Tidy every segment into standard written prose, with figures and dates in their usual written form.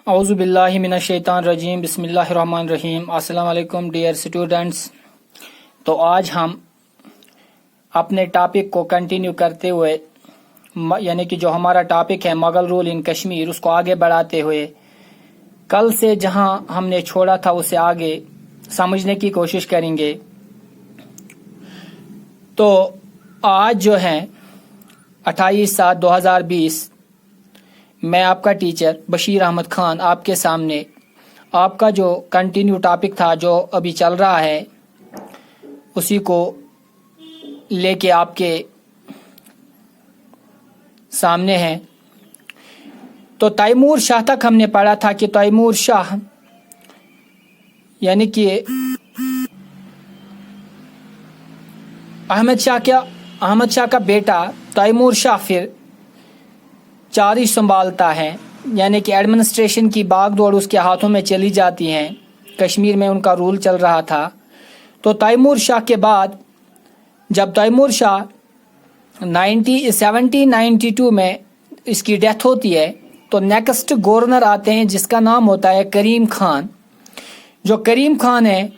اعوذ باللہ من الشیطان الرجیم بسم اللہ الرحمن الرحیم۔ السلام علیکم ڈیئر اسٹوڈنٹس۔ تو آج ہم اپنے ٹاپک کو کنٹینیو کرتے ہوئے یعنی کہ جو ہمارا ٹاپک ہے مغل رول ان کشمیر، اس کو آگے بڑھاتے ہوئے کل سے جہاں ہم نے چھوڑا تھا اسے آگے سمجھنے کی کوشش کریں گے۔ تو آج جو ہے 28/7/2020 میں آپ کا ٹیچر بشیر احمد خان آپ کے سامنے آپ کا جو کنٹینیو ٹاپک تھا جو ابھی چل رہا ہے اسی کو لے کے آپ کے سامنے ہے۔ تو تیمور شاہ تک ہم نے پڑھا تھا کہ تیمور شاہ یعنی کہ احمد شاہ کا بیٹا تیمور شاہ پھر چارج سنبھالتا ہے، یعنی کہ ایڈمنسٹریشن کی باغ دوڑ اس کے ہاتھوں میں چلی جاتی ہیں۔ کشمیر میں ان کا رول چل رہا تھا۔ تو تیمور شاہ کے بعد جب تیمور شاہ 1792 میں اس کی ڈیتھ ہوتی ہے تو نیکسٹ گورنر آتے ہیں جس کا نام ہوتا ہے کریم خان۔ جو کریم خان ہے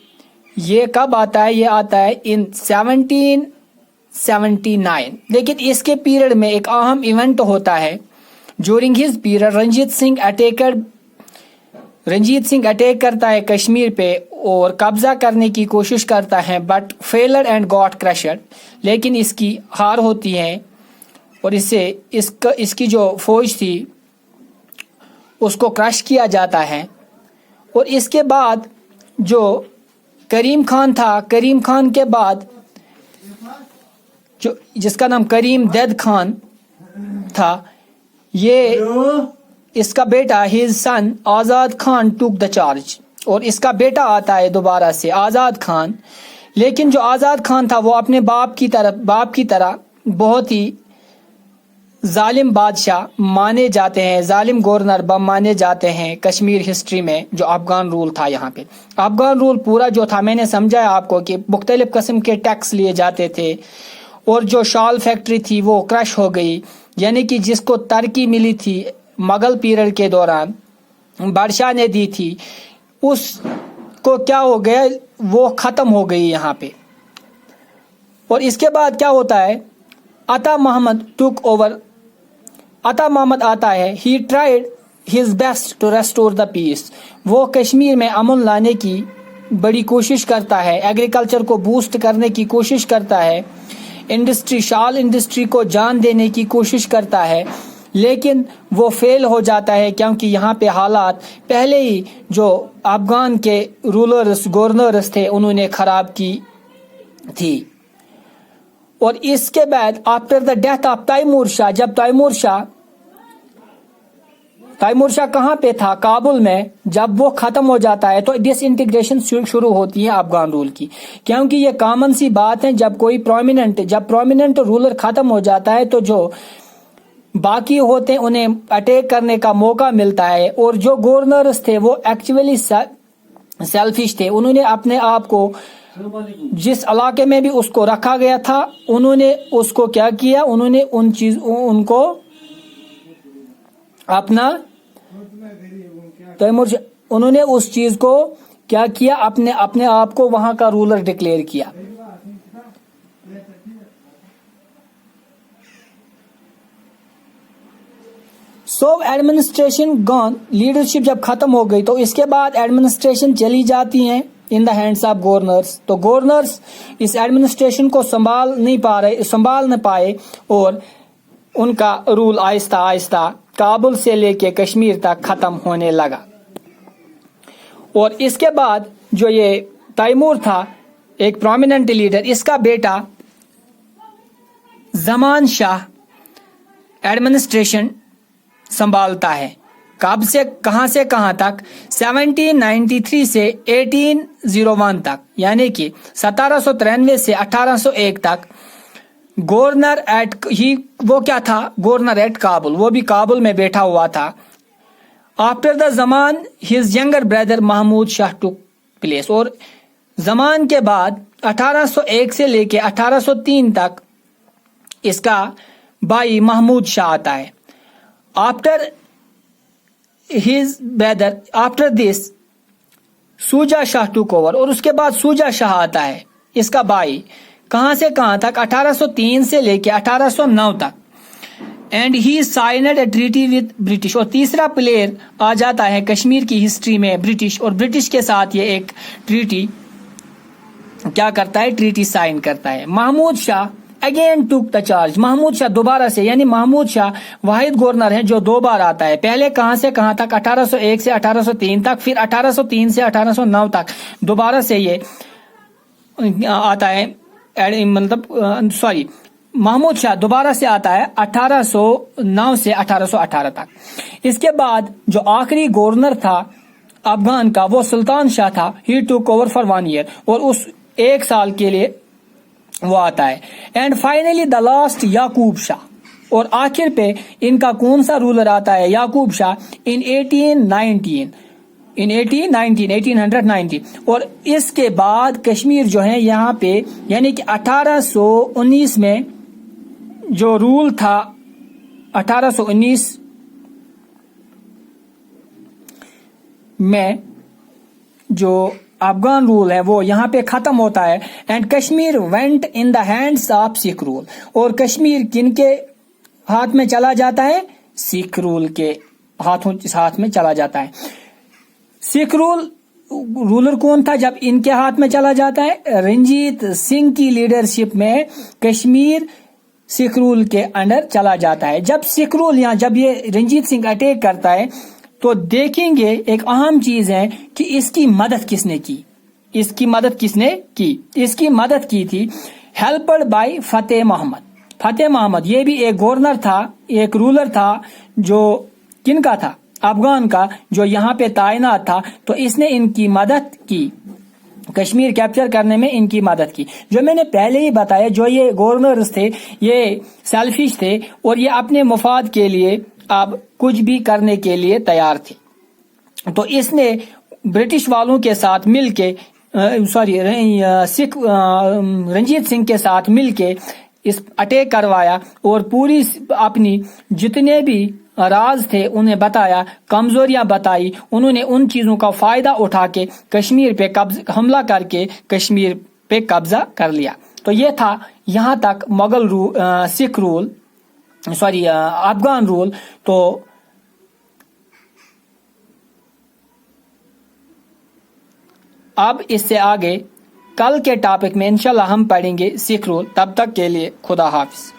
یہ کب آتا ہے؟ یہ آتا ہے ان 1779۔ لیکن اس کے پیریڈ میں ایک اہم ایونٹ ہوتا ہے۔ During his period Ranjit Singh attack کرتا ہے کشمیر پہ اور قبضہ کرنے کی کوشش کرتا ہے، بٹ فیلر اینڈ گاٹ کریشڈ، لیکن اس کی ہار ہوتی ہے اور اس کی جو فوج تھی اس کو کرش کیا جاتا ہے۔ اور اس کے بعد جو کریم خان تھا، کریم خان کے بعد جس کا نام کریم دید خان تھا، یہ اس کا بیٹا ہز سن آزاد خان ٹوک دا چارج، اور اس کا بیٹا آتا ہے دوبارہ سے آزاد خان۔ لیکن جو آزاد خان تھا وہ اپنے باپ کی طرح بہت ہی ظالم بادشاہ مانے جاتے ہیں، ظالم گورنر مانے جاتے ہیں کشمیر ہسٹری میں۔ جو افغان رول تھا، یہاں پہ افغان رول پورا جو تھا میں نے سمجھایا آپ کو کہ مختلف قسم کے ٹیکس لیے جاتے تھے، اور جو شال فیکٹری تھی وہ کرش ہو گئی، یعنی کہ جس کو ترقی ملی تھی مغل پیریڈ کے دوران بادشاہ نے دی تھی، اس کو کیا ہو گیا، وہ ختم ہو گئی یہاں پہ۔ اور اس کے بعد کیا ہوتا ہے، عطا محمد ٹوک اوور۔ عطا محمد آتا ہے، he tried his best to restore the peace. وہ کشمیر میں امن لانے کی بڑی کوشش کرتا ہے، ایگریکلچر کو بوسٹ کرنے کی کوشش کرتا ہے، شال انڈسٹری کو جان دینے کی کوشش کرتا ہے، لیکن وہ فیل ہو جاتا ہے کیونکہ یہاں پہ حالات پہلے ہی جو افغان کے گورنرز تھے انہوں نے خراب کی تھی۔ اور اس کے بعد after the death of Timur Shah, جب تیمور شاہ کہاں پہ تھا؟ کابل میں۔ جب وہ ختم ہو جاتا ہے تو ڈس انٹیگریشن شروع ہوتی ہے افغان رول کی، کیونکہ یہ کامن سی بات ہے، جب پرومیننٹ رولر ختم ہو جاتا ہے تو جو باقی ہوتے ہیں انہیں اٹیک کرنے کا موقع ملتا ہے۔ اور جو گورنرز تھے وہ ایکچولی سیلفش تھے، انہوں نے اپنے آپ کو جس علاقے میں بھی اس کو رکھا گیا تھا انہوں نے اس کو کیا کیا، انہوں نے ان کو اپنا انہوں نے اس چیز کو کیا کیا، اپنے آپ کو وہاں کا رولر ڈکلیئر کیا۔ سو ایڈمنسٹریشن گون، لیڈرشپ جب ختم ہو گئی تو اس کے بعد ایڈمنسٹریشن چلی جاتی ہیں ان دا ہینڈس آف گورنرز۔ تو گورنرز اس ایڈمنسٹریشن کو سنبھال نہ پائے اور ان کا رول آہستہ آہستہ کابل سے لے کے کشمیر تک ختم ہونے لگا۔ اور اس کے بعد جو یہ تیمور تھا ایک پرومیننٹ لیڈر، اس کا بیٹا زمان شاہ ایڈمنسٹریشن سنبھالتا ہے۔ کب سے کہاں تک؟ 1793 سے 1801 تک، یعنی کہ 1793 سے 1801 تک گورنر وہ کیا تھا؟ گورنر ایٹ کابل، وہ بھی کابل میں بیٹھا ہوا تھا۔ After the Zaman his younger brother Mahmood Shah took place, اور زمان کے بعد 1801 سے لے کے 1803 تک اس کا بھائی محمود شاہ آتا ہے۔ After his brother after this سوجا شاہ ٹوک اوور, اور اس کے بعد سوجا شاہ آتا ہے اس کا بھائی. کہاں سے کہاں تک؟ 1803 سے لے کے 1809 تک. And he signed a treaty with British, اور تیسرا پلیئر آ جاتا ہے کشمیر کی ہسٹری میں برٹش, اور برٹش کے ساتھ یہ ایک ٹریٹی کیا کرتا ہے؟ ٹریٹی سائن کرتا ہے. محمود شاہ اگین ٹوک دا چارج. محمود شاہ دوبارہ سے, یعنی محمود شاہ واحد گورنر ہے جو دو بار آتا ہے. پہلے کہاں سے کہاں تک؟ 1801 سے 1803 تک, پھر 1803 سے 1809 تک دوبارہ سے یہ آتا ہے. مطلب سوری, محمود شاہ دوبارہ سے آتا ہے 1809 سے 1818 تک. اس کے بعد جو آخری گورنر تھا افغان کا وہ سلطان شاہ تھا. ہی ٹوک اوور فار 1 year, اور اس ایک سال کے لیے وہ آتا ہے. اینڈ فائنلی دا لاسٹ یعقوب شاہ, اور آخر پہ ان کا کون سا رولر آتا ہے؟ یعقوب شاہ ان 1819. اور اس کے بعد کشمیر جو ہے یہاں پہ, یعنی کہ 1819 میں جو رول تھا, 1819 میں جو افغان رول ہے وہ یہاں پہ ختم ہوتا ہے. And Kashmir went in the hands of Sikh rule, اور کشمیر کن کے ہاتھ میں چلا جاتا ہے؟ سکھ رول کے ہاتھ میں چلا جاتا ہے. سکھ رولر کون تھا جب ان کے ہاتھ میں چلا جاتا ہے؟ رنجیت سنگھ کی لیڈرشپ میں کشمیر سکھ رول کے انڈر چلا جاتا ہے. جب سکھ رول یہاں جب یہ رنجیت سنگھ اٹیک کرتا ہے تو دیکھیں گے ایک اہم چیز ہے کہ اس کی مدد کس نے کی. اس کی مدد کی تھی ہیلپڈ بائی فتح محمد. فتح محمد یہ بھی ایک گورنر تھا, ایک رولر تھا جو کن کا تھا؟ افغان کا, جو یہاں پہ تعینات تھا. تو اس نے ان کی مدد کی, کشمیر کیپچر کرنے میں ان کی مدد کی. جو میں نے پہلے ہی بتایا, جو یہ گورنرز تھے یہ سیلفش تھے اور یہ اپنے مفاد کے لیے اب کچھ بھی کرنے کے لیے تیار تھے. تو اس نے برٹش والوں کے ساتھ مل کے رنجیت سنگھ کے ساتھ مل کے اس اٹیک کروایا, اور پوری اپنی جتنے بھی راز تھے انہیں بتایا, کمزوریاں بتائی. انہوں نے ان چیزوں کا فائدہ اٹھا کے کشمیر پہ حملہ کر کے کشمیر پہ قبضہ کر لیا. تو یہ تھا یہاں تک Mughal Sikh rule, Afghan rule. تو اب اس سے آگے کل کے ٹاپک میں انشاءاللہ ہم پڑھیں گے سکھ رول. تب تک کے لیے خدا حافظ.